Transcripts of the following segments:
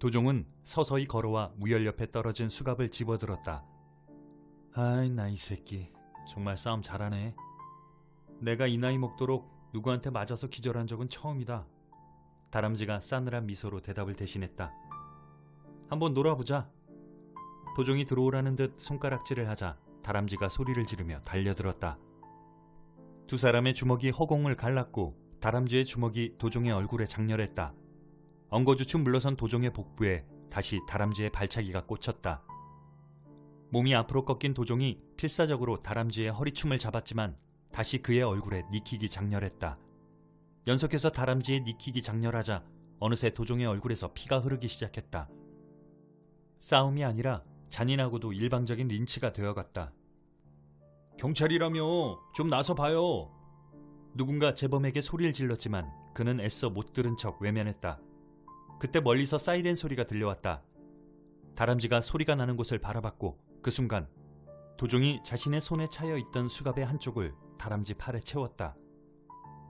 도종은 서서히 걸어와 무열 옆에 떨어진 수갑을 집어들었다. 아이, 나 이 새끼 정말 싸움 잘하네. 내가 이 나이 먹도록 누구한테 맞아서 기절한 적은 처음이다. 다람쥐가 싸늘한 미소로 대답을 대신했다. 한번 놀아보자. 도종이 들어오라는 듯 손가락질을 하자 다람쥐가 소리를 지르며 달려들었다. 두 사람의 주먹이 허공을 갈랐고 다람쥐의 주먹이 도종의 얼굴에 장렬했다. 엉거주춤 물러선 도종의 복부에 다시 다람쥐의 발차기가 꽂혔다. 몸이 앞으로 꺾인 도종이 필사적으로 다람쥐의 허리춤을 잡았지만 다시 그의 얼굴에 니킥이 장렬했다. 연속해서 다람쥐의 니킥이 장렬하자 어느새 도종의 얼굴에서 피가 흐르기 시작했다. 싸움이 아니라 잔인하고도 일방적인 린치가 되어갔다. 경찰이라며 좀 나서 봐요. 누군가 재범에게 소리를 질렀지만 그는 애써 못 들은 척 외면했다. 그때 멀리서 사이렌 소리가 들려왔다. 다람쥐가 소리가 나는 곳을 바라봤고 그 순간 도종이 자신의 손에 차여 있던 수갑의 한쪽을 다람쥐 팔에 채웠다.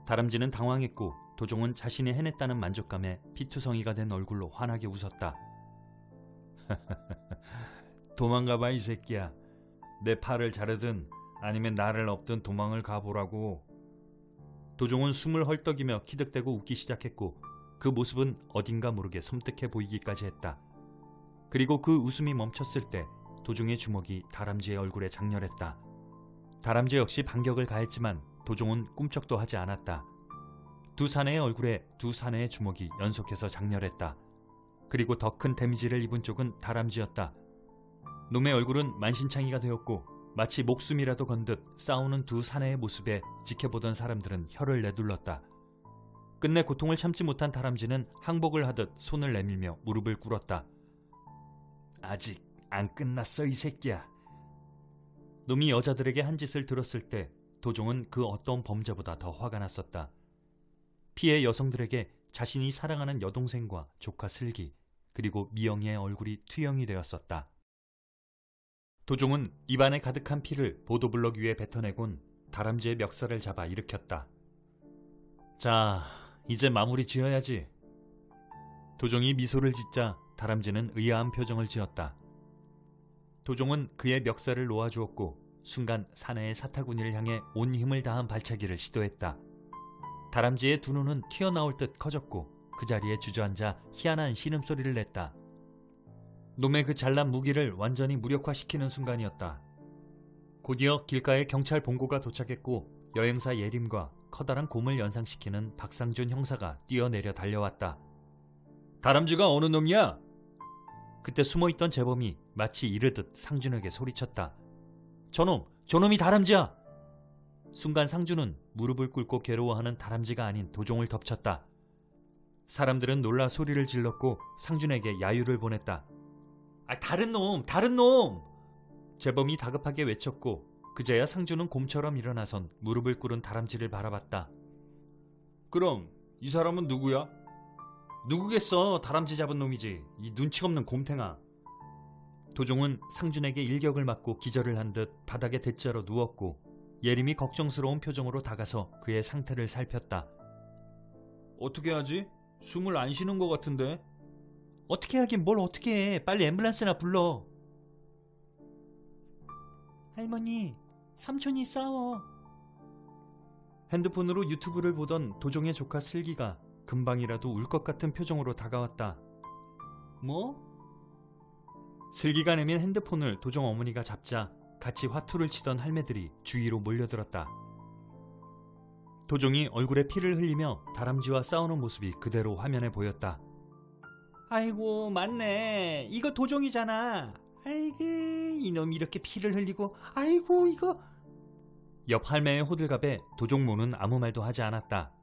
다람쥐는 당황했고 도종은 자신이 해냈다는 만족감에 피투성이가 된 얼굴로 환하게 웃었다. 도망가봐 이 새끼야. 내 팔을 자르든 아니면 나를 업든 도망을 가보라고. 도종은 숨을 헐떡이며 키득대고 웃기 시작했고 그 모습은 어딘가 모르게 섬뜩해 보이기까지 했다. 그리고 그 웃음이 멈췄을 때 도종의 주먹이 다람쥐의 얼굴에 장렬했다. 다람쥐 역시 반격을 가했지만 도종은 꿈쩍도 하지 않았다. 두 사내의 얼굴에 두 사내의 주먹이 연속해서 장렬했다. 그리고 더 큰 데미지를 입은 쪽은 다람쥐였다. 놈의 얼굴은 만신창이가 되었고 마치 목숨이라도 건 듯 싸우는 두 사내의 모습에 지켜보던 사람들은 혀를 내둘렀다. 끝내 고통을 참지 못한 다람쥐는 항복을 하듯 손을 내밀며 무릎을 꿇었다. 아직 안 끝났어 이 새끼야. 놈이 여자들에게 한 짓을 들었을 때 도종은 그 어떤 범죄보다 더 화가 났었다. 피해 여성들에게 자신이 사랑하는 여동생과 조카 슬기 그리고 미영이의 얼굴이 투영이 되었었다. 도종은 입안에 가득한 피를 보도블럭 위에 뱉어내곤 다람쥐의 멱살을 잡아 일으켰다. 자, 이제 마무리 지어야지. 도종이 미소를 짓자 다람쥐는 의아한 표정을 지었다. 도종은 그의 멱살을 놓아주었고 순간 사내의 사타구니를 향해 온 힘을 다한 발차기를 시도했다. 다람쥐의 두 눈은 튀어나올 듯 커졌고 그 자리에 주저앉아 희한한 신음소리를 냈다. 놈의 그 잘난 무기를 완전히 무력화시키는 순간이었다. 곧이어 길가에 경찰 본고가 도착했고 여행사 예림과 커다란 곰을 연상시키는 박상준 형사가 뛰어내려 달려왔다. 다람쥐가 어느 놈이야? 그때 숨어있던 재범이 마치 이르듯 상준에게 소리쳤다. 저놈이 다람쥐야! 순간 상준은 무릎을 꿇고 괴로워하는 다람쥐가 아닌 도종을 덮쳤다. 사람들은 놀라 소리를 질렀고 상준에게 야유를 보냈다. 다른 놈! 재범이 다급하게 외쳤고 그제야 상준은 곰처럼 일어나선 무릎을 꿇은 다람쥐를 바라봤다. 그럼 이 사람은 누구야? 누구겠어? 다람쥐 잡은 놈이지. 이 눈치 없는 곰탱아. 도종은 상준에게 일격을 맞고 기절을 한 듯 바닥에 대자로 누웠고 예림이 걱정스러운 표정으로 다가서 그의 상태를 살폈다. 어떻게 하지? 숨을 안 쉬는 것 같은데. 어떻게 하긴 뭘 어떻게 해. 빨리 앰뷸런스나 불러. 할머니, 삼촌이 싸워. 핸드폰으로 유튜브를 보던 도종의 조카 슬기가 금방이라도 울 것 같은 표정으로 다가왔다. 뭐? 슬기가 내민 핸드폰을 도종 어머니가 잡자 같이 화투를 치던 할매들이 주위로 몰려들었다. 도종이 얼굴에 피를 흘리며 다람쥐와 싸우는 모습이 그대로 화면에 보였다. 아이고 맞네. 이거 도종이잖아. 아이고 이놈 이렇게 피를 흘리고 아이고 이거. 옆 할매의 호들갑에 도종모는 아무 말도 하지 않았다.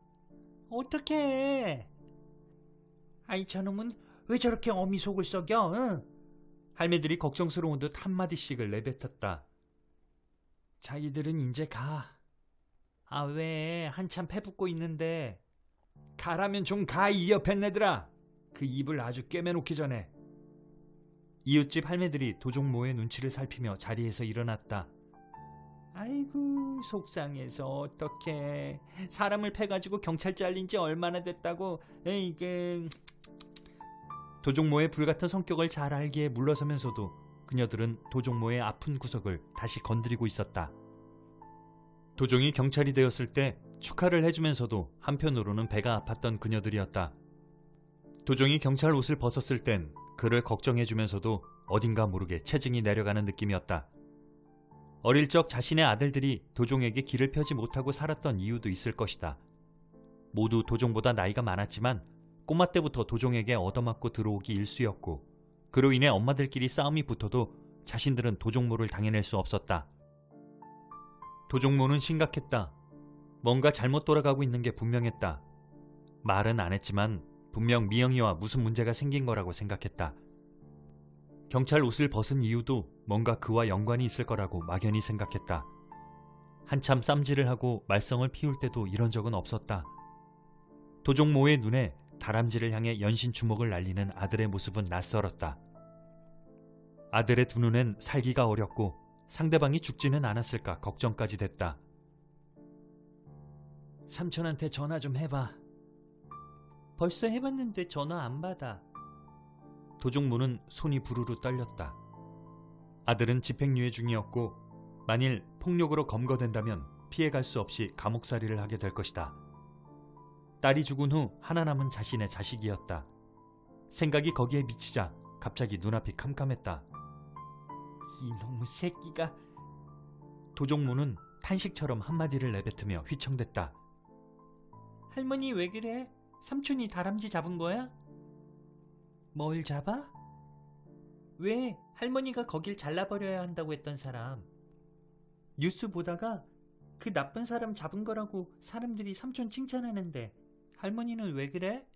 어떡해. 아이 저놈은 왜 저렇게 어미 속을 썩여? 응? 할매들이 걱정스러운 듯 한마디씩을 내뱉었다. 자기들은 이제 가. 아 왜 한참 패붓고 있는데. 가라면 좀 가 이 옆에 애들아. 그 입을 아주 꿰매놓기 전에. 이웃집 할매들이 도종모의 눈치를 살피며 자리에서 일어났다. 아이고 속상해서 어떡해. 사람을 패가지고 경찰 잘린 지 얼마나 됐다고. 에이그. 도종모의 불같은 성격을 잘 알기에 물러서면서도 그녀들은 도종모의 아픈 구석을 다시 건드리고 있었다. 도종이 경찰이 되었을 때 축하를 해주면서도 한편으로는 배가 아팠던 그녀들이었다. 도종이 경찰 옷을 벗었을 땐 그를 걱정해주면서도 어딘가 모르게 체증이 내려가는 느낌이었다. 어릴 적 자신의 아들들이 도종에게 길을 펴지 못하고 살았던 이유도 있을 것이다. 모두 도종보다 나이가 많았지만 꼬마 때부터 도종에게 얻어맞고 들어오기 일쑤였고 그로 인해 엄마들끼리 싸움이 붙어도 자신들은 도종모를 당해낼 수 없었다. 도종모는 심각했다. 뭔가 잘못 돌아가고 있는 게 분명했다. 말은 안 했지만 분명 미영이와 무슨 문제가 생긴 거라고 생각했다. 경찰 옷을 벗은 이유도 뭔가 그와 연관이 있을 거라고 막연히 생각했다. 한참 쌈질을 하고 말썽을 피울 때도 이런 적은 없었다. 도종모의 눈에 다람쥐를 향해 연신 주먹을 날리는 아들의 모습은 낯설었다. 아들의 두 눈엔 살기가 어렸고 상대방이 죽지는 않았을까 걱정까지 됐다. 삼촌한테 전화 좀 해봐. 벌써 해봤는데 전화 안 받아. 도종모는 손이 부르르 떨렸다. 아들은 집행유예 중이었고 만일 폭력으로 검거된다면 피해갈 수 없이 감옥살이를 하게 될 것이다. 딸이 죽은 후 하나 남은 자신의 자식이었다. 생각이 거기에 미치자 갑자기 눈앞이 캄캄했다. 이놈의 새끼가... 도종모는 탄식처럼 한마디를 내뱉으며 휘청댔다. 할머니 왜 그래? 삼촌이 다람쥐 잡은 거야? 뭘 잡아? 왜? 할머니가 거길 잘라버려야 한다고 했던 사람. 뉴스 보다가 그 나쁜 사람 잡은 거라고 사람들이 삼촌 칭찬하는데 할머니는 왜 그래?